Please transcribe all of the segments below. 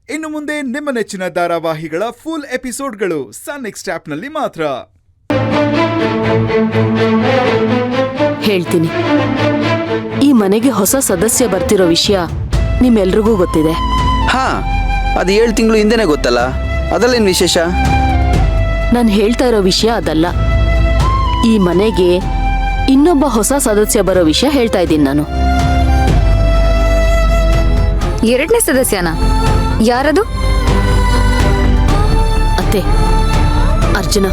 ಇನ್ನು ಮುಂದೆ ನಿಮ್ಮ ನೆಚ್ಚಿನ ಧಾರಾವಾಹಿಗಳ ಫುಲ್ ಎಪಿಸೋಡ್ಗಳು ಸನ್ ನೆಕ್ಸ್ಟ್ ಆಪ್ನಲ್ಲಿ ಮಾತ್ರ. ಹೇಳ್ತೀನಿ, ಈ ಮನೆಗೆ ಹೊಸ ಸದಸ್ಯ ಬರ್ತಿರೋ ವಿಷಯ ನಿಮ್ಮೆಲ್ರಿಗೂ ಗೊತ್ತಿದೆ. ಹಾ, ಅದು 7 ತಿಂಗಳು ಹಿಂದೆನೆ ಗೊತ್ತಲ್ಲ, ಅದಲ್ಲೇನು ವಿಶೇಷ? ನಾನು ಹೇಳ್ತಾ ಇರೋ ವಿಷಯ ಅದಲ್ಲ. ಈ ಮನೆಗೆ ಇನ್ನೊಬ್ಬ ಹೊಸ ಸದಸ್ಯ ಬರೋ ವಿಷಯ ಹೇಳ್ತಾ ಇದ್ದೀನಿ ನಾನು. 2ನೇ ಸದಸ್ಯನ? ಯಾರದು? ಅತ್ತೆ, ಅರ್ಜುನ.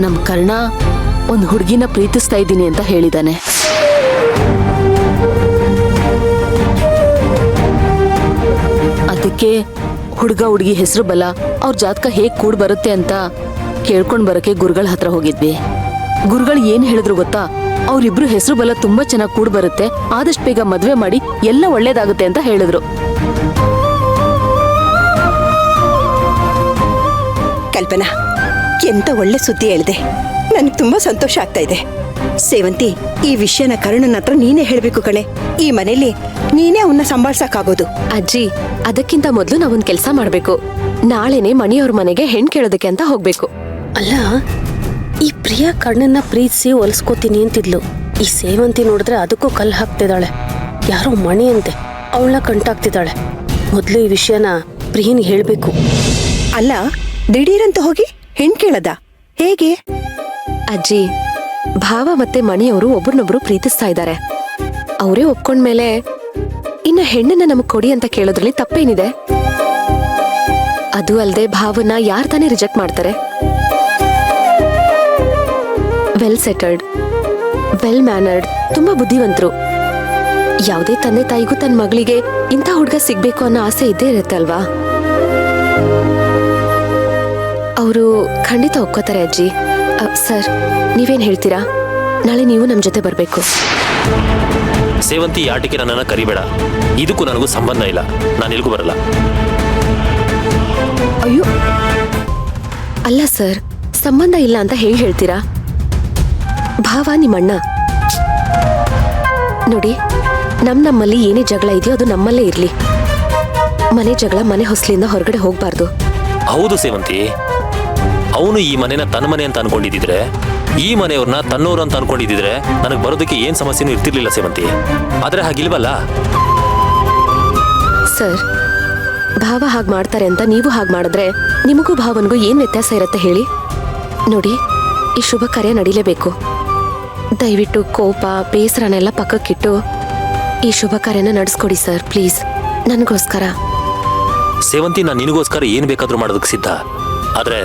ನಮ್ ಕರ್ಣ ಒಂದು ಹುಡುಗಿನ ಪ್ರೀತಿಸ್ತಾ ಇದ್ದೀನಿ ಅಂತ ಹೇಳಿದಾನೆ. ಅದಕ್ಕೆ ಹುಡುಗ ಹುಡುಗಿ ಹೆಸರು ಬಲ, ಅವ್ರ ಜಾತಕ ಹೇಗ್ ಕೂಡ್ ಬರುತ್ತೆ ಅಂತ ಕೇಳ್ಕೊಂಡ್ ಬರಕ್ಕೆ ಗುರುಗಳ ಹತ್ರ ಹೋಗಿದ್ವಿ. ಗುರುಗಳು ಏನ್ ಹೇಳಿದ್ರು ಗೊತ್ತಾ? ಅವ್ರಿಬ್ರು ಹೆಸರು ಬಲ ತುಂಬಾ ಚೆನ್ನಾಗಿ ಕೂಡ್ ಬರುತ್ತೆ, ಆದಷ್ಟು ಬೇಗ ಮದ್ವೆ ಮಾಡಿ ಎಲ್ಲ ಒಳ್ಳೇದಾಗುತ್ತೆ ಅಂತ ಹೇಳಿದ್ರು. ಕಲ್ಪನಾ, ಎಂತ ಒಳ್ಳೆ ಸುದ್ದಿ ಹೇಳಿದೆ. ನನಗೆ ತುಂಬಾ ಸಂತೋಷ ಆಗ್ತಾ ಇದೆ. ಸೇವಂತಿ, ಈ ವಿಷಯನ ಕರ್ಣನ ಹತ್ರ ನೀನೇ ಹೇಳ್ಬೇಕು ಕಣೆ. ಈ ಮನೇಲಿ ನೀನೇ ಅವನ್ನ ಸಂಭಾಳ್ಸಕ್ಕಾಗೋದು. ಅಜ್ಜಿ, ಅದಕ್ಕಿಂತ ಮೊದ್ಲು ನಾವೊಂದ್ ಕೆಲ್ಸ ಮಾಡ್ಬೇಕು. ನಾಳೆನೆ ಮಣಿಯವ್ರ ಮನೆಗೆ ಹೆಣ್ ಕೇಳೋದಕ್ಕೆ ಅಂತ ಹೋಗ್ಬೇಕು. ಅಲ್ಲ, ಈ ಪ್ರಿಯಾ ಕಣ್ಣನ್ನ ಪ್ರೀತಿಸಿ ಹೊಲ್ಸ್ಕೋತೀನಿ ಅಂತಿದ್ಲು. ಈ ಸೇವಂತಿ ನೋಡಿದ್ರೆ ಅದಕ್ಕೂ ಕಲ್ಲು ಹಾಕ್ತಿದ್ದಾಳೆ. ಯಾರೋ ಮಣಿ ಅಂತೆ, ಅವಳನ್ನ ಕಂಟಾಕ್ತಿದ್ದಾಳೆ. ಮೊದ್ಲು ಈ ವಿಷಯನ ಪ್ರಿಯನ್ಗೆ ಹೇಳ್ಬೇಕು. ಅಲ್ಲ, ದಿಢೀರಂತ ಹೋಗಿ ಹೆಣ್ ಕೇಳದ ಹೇಗೆ? ಅಜ್ಜಿ, ಭಾವ ಮತ್ತೆ ಮಣಿಯವರು ಒಬ್ರನ್ನೊಬ್ರು ಪ್ರೀತಿಸ್ತಾ ಇದ್ದಾರೆ. ಅವರೇ ಒಪ್ಕೊಂಡ್ಮೇಲೆ ಇನ್ನ ಹೆಣ್ಣನ್ನ ನಮಗ್ ಕೊಡಿ ಅಂತ ಕೇಳೋದ್ರಲ್ಲಿ ತಪ್ಪೇನಿದೆ? ಅದು ಅಲ್ಲದೆ ಭಾವನ ಯಾರ್ ತಾನೇ ರಿಜೆಕ್ಟ್ ಮಾಡ್ತಾರೆ? ವೆಲ್ ಸೆಟಲ್ಡ್, ವೆಲ್ ಮ್ಯಾನರ್ಡ್, ತುಂಬಾ ಬುದ್ಧಿವಂತರು. ಯಾವುದೇ ತಂದೆ ತಾಯಿಗೂ ತನ್ನ ಮಗಳಿಗೆ ಇಂಥ ಹುಡುಗ ಸಿಗ್ಬೇಕು ಅನ್ನೋ ಆಸೆ ಇದ್ದೇ ಇರುತ್ತೆ ಅಲ್ವಾ? ಅವರು ಖಂಡಿತ ಒಪ್ಕೋತಾರೆ ಅಜ್ಜಿ. ಸರ್, ನೀವೇನ್ ಹೇಳ್ತೀರಾ? ನಾಳೆ ನೀವು ನಮ್ ಜೊತೆ ಬರ್ಬೇಕು. ಸೇವಂತಿ, ಆಟಿಕೆ ನನ್ನನ್ನ ಕರಿಬೇಡ. ಇದಕ್ಕೂ ನನಗೂ ಸಂಬಂಧ ಇಲ್ಲ. ನಾನು ಎಲ್ಗೂ ಬರಲ್ಲ. ಅಯ್ಯೋ, ಅಲ್ಲ ಸರ್, ಸಂಬಂಧ ಇಲ್ಲ ಅಂತ ಹೇಗೆ ಹೇಳ್ತೀರಾ? ಭಾವ ನಿಮ್ಮಣ್ಣ. ನೋಡಿ, ನಮ್ಮಲ್ಲಿ ಏನೇ ಜಗಳ ಇದೆಯೋ ಅದು ನಮ್ಮಲ್ಲೇ ಇರ್ಲಿ. ಮನೆ ಜಗಳ ಮನೆ ಹೊಸ್ಲಿಂದ ಹೊರಗಡೆ ಹೋಗ್ಬಾರ್ದು. ಹೌದು ಸೇವಂತಿ, ಅವನು ಈ ಮನೆನ ತನ್ನ ಮನೆ ಅಂತ ಅನ್ಕೊಂಡಿದ್ರೆ, ಈ ಮನೆಯವ್ರನ್ನ ತನ್ನೋರು ಅಂತ ಅನ್ಕೊಂಡಿದ್ರೆ ನನಗೆ ಬರೋದಕ್ಕೆ ಏನ್ ಸಮಸ್ಯೆನೂ ಇರ್ತಿರ್ಲಿಲ್ಲ ಸೇವಂತಿ. ಆದ್ರೆ ಹಾಗಿಲ್ವಲ್ಲ. ಸರ್, ಭಾವ ಹಾಗೆ ಮಾಡ್ತಾರೆ ಅಂತ ನೀವು ಹಾಗೆ ಮಾಡಿದ್ರೆ ನಿಮಗೂ ಭಾವನ್ಗೂ ಏನ್ ವ್ಯತ್ಯಾಸ ಇರುತ್ತೆ ಹೇಳಿ? ನೋಡಿ, ಈ ಶುಭ ಕಾರ್ಯ ನಡೀಲೇಬೇಕು. ದಯವಿಟ್ಟು ಕೋಪ ಬೇಸರನೆಲ್ಲ ಪಕ್ಕಕ್ಕಿಟ್ಟು ಈ ಶುಭ ಕಾರ್ಯನ ನಡೆಸ್ಕೊಡಿ ಸರ್, ಪ್ಲೀಸ್, ನನಗೋಸ್ಕರ. ಸೇವಂತಿ, ನಾನು ನಿನಗೋಸ್ಕರ ಏನ್ ಬೇಕಾದ್ರೂ ಮಾಡೋದಕ್ಕೆ ಸಿದ್ಧ. ಆದ್ರೆ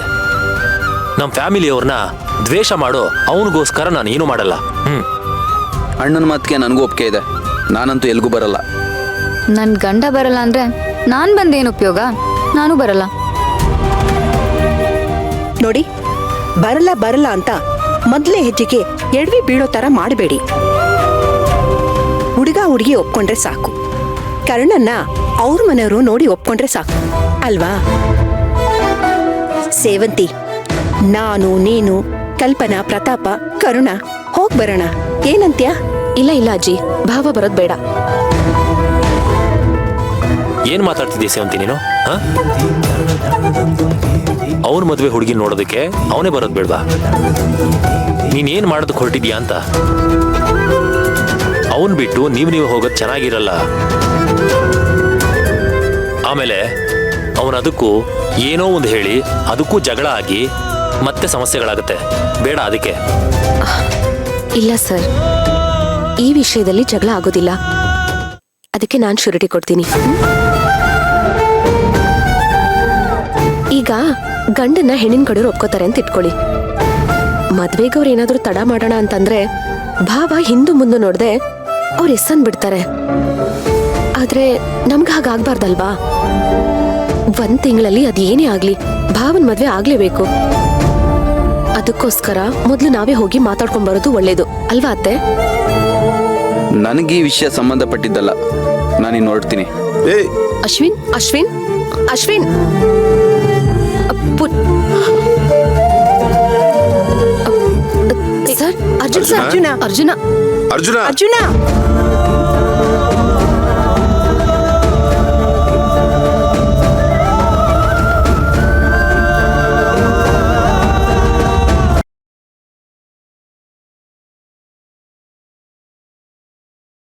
ನಮ್ಮ ಫ್ಯಾಮಿಲಿಯವ್ರನ್ನ ದ್ವೇಷ ಮಾಡೋ ಅವನಿಗೋಸ್ಕರ ನಾನು ಏನು ಮಾಡಲ್ಲ. ಅಣ್ಣನ ಮಾತಿಗೆ ನನಗೂ ಒಪ್ಪಿಗೆ ಇದೆ. ನಾನಂತೂ ಎಲ್ಗೂ ಬರಲ್ಲ. ನನ್ ಗಂಡ ಬರಲ್ಲ ಅಂದ್ರೆ ನಾನ್ ಬಂದೇನು ಉಪಯೋಗ? ನಾನು ಬರಲ್ಲ. ನೋಡಿ, ಬರಲ್ಲ ಬರಲ್ಲ ಅಂತ ಮೊದ್ಲೇ ಹೆಜ್ಜೆಗೆ ಎಡವಿ ಬೀಳೋ ತರ ಮಾಡಬೇಡಿ. ಹುಡುಗ ಹುಡುಗಿ ಒಪ್ಕೊಂಡ್ರೆ ಸಾಕು. ಕರ್ಣನ್ನ ಅವ್ರ ಮನೆಯವರು ನೋಡಿ ಒಪ್ಕೊಂಡ್ರೆ ಸಾಕು ಅಲ್ವಾ? ಸೇವಂತಿ, ನಾನು, ನೀನು, ಕಲ್ಪನಾ, ಪ್ರತಾಪ, ಕರುಣ ಹೋಗ್ ಬರೋಣ. ಏನಂತ್ಯ? ಇಲ್ಲ ಇಲ್ಲ ಅಜ್ಜಿ, ಭಾವ ಬರೋದ್ ಬೇಡ. ಏನ್ ಮಾತಾಡ್ತಿದ್ದೀಯ ಸೇವಂತಿ ನೀನು? ಅವನ ಮದುವೆ ಹುಡುಗಿ ನೋಡೋದಕ್ಕೆ ಅವನೇ ಬರೋದ್ ಬೇಡ್ವಾ? ನೀನೇನ್ ಮಾಡೋದಕ್ಕೆ ಹೊರಟಿದ್ಯಾ ಅಂತ? ಅವನ್ ಬಿಟ್ಟು ನೀವು ಹೋಗೋದ್ ಚೆನ್ನಾಗಿರಲ್ಲ. ಆಮೇಲೆ ಅವನ ಅದಕ್ಕೂ ಏನೋ ಒಂದು ಹೇಳಿ ಅದಕ್ಕೂ ಜಗಳ ಆಗಿ ಮತ್ತೆ ಸಮಸ್ಯೆಗಳಾಗುತ್ತೆ. ಬೇಡ ಅದಕ್ಕೆ. ಇಲ್ಲ ಸರ್, ಈ ವಿಷಯದಲ್ಲಿ ಜಗಳ ಆಗೋದಿಲ್ಲ. ಅದಕ್ಕೆ ನಾನು ಶ್ಯೂರಿಟಿ ಕೊಡ್ತೀನಿ. ಈಗ ಗಂಡನ್ನ ಹೆಣ್ಣಿನ ಕಡೆಯವ್ರು ಒಪ್ಕೋತಾರೆ ಅಂತ ಇಟ್ಕೊಳ್ಳಿ. ಮದ್ವೆಗವ್ರು ಏನಾದ್ರೂ ತಡ ಮಾಡೋಣ ಅಂತಂದ್ರೆ ಭಾವ ಹಿಂದು ಮುಂದೆ ನೋಡ್ದೆ ಅವ್ರ ಎಸ್ಸನ್ ಬಿಡ್ತಾರೆ. ಆದ್ರೆ ನಮ್ಗೆ ಹಾಗಾಗ್ಬಾರ್ದಲ್ವಾ? 1 ತಿಂಗಳಲ್ಲಿ ಅದೇನೇ ಆಗ್ಲಿ ಭಾವನ್ ಮದ್ವೆ ಆಗ್ಲೇಬೇಕು. ಅದಕ್ಕೋಸ್ಕರ ಮೊದ್ಲು ನಾವೇ ಹೋಗಿ ಮಾತಾಡ್ಕೊಂಡ್ ಬರೋದು ಒಳ್ಳೇದು ಅಲ್ವಾ ಅತ್ತೆ? ನನಗೆ ಈ ವಿಷಯ ಸಂಬಂಧಪಟ್ಟಿದ್ದಲ್ಲ. ನಾನಿನ್ ಹೊರಡ್ತೀನಿ. Ashwin, Ashwin, Ashwin, sir, Arjun, sir, Arjuna, Arjuna, Arjuna.